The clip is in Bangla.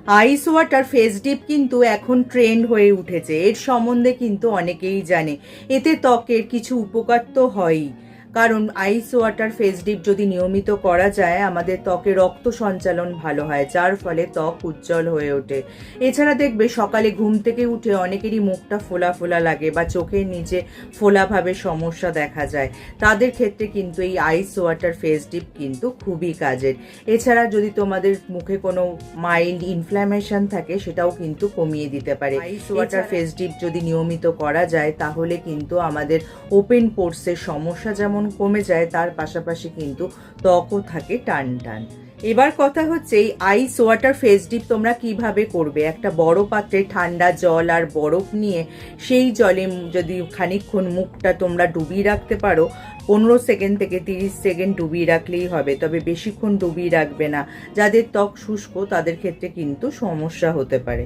আইস ওয়াটার ফেস ডিপ কিন্তু এখন ট্রেন্ড হয়ে উঠেছে। এর সম্বন্ধে কিন্তু অনেকেই জানে। এতে ত্বকের কিছু উপকার তো হয়ই, কারণ আইস ওয়াটার ফেস ডিপ যদি নিয়মিত করা যায় আমাদের ত্বকে রক্ত সঞ্চালন ভালো হয়, যার ফলে ত্বক উজ্জ্বল হয়ে ওঠে। এছাড়া দেখবে সকালে ঘুম থেকে উঠে অনেকেরই মুখটা ফোলা ফোলা লাগে বা চোখের নিচে ফোলাভাবে সমস্যা দেখা যায়, তাদের ক্ষেত্রে কিন্তু এই আইস ওয়াটার ফেস ডিপ কিন্তু খুবই কাজের। এছাড়া যদি তোমাদের মুখে কোনো মাইল্ড ইনফ্ল্যামেশন থাকে সেটাও কিন্তু কমিয়ে দিতে পারে। আইস ওয়াটার ফেস ডিপ যদি নিয়মিত করা যায় তাহলে কিন্তু আমাদের ওপেন পোর্সের সমস্যা যেমন কমে যায়, তার পাশাপাশি কিন্তু ত্বকও থাকে টান টান। এবার কথা হচ্ছে এই আইস ওয়াটার ফেস ডিপ তোমরা কিভাবে করবে। একটা বড় পাত্রে ঠান্ডা জল আর বরফ নিয়ে সেই জলে যদি খানিকক্ষণ মুখটা তোমরা ডুবিয়ে রাখতে পারো, 15 সেকেন্ড থেকে 30 সেকেন্ড ডুবিয়ে রাখলেই হবে, তবে বেশিক্ষণ ডুবিয়ে রাখবে না। যাদের ত্বক শুষ্ক তাদের ক্ষেত্রে কিন্তু সমস্যা হতে পারে।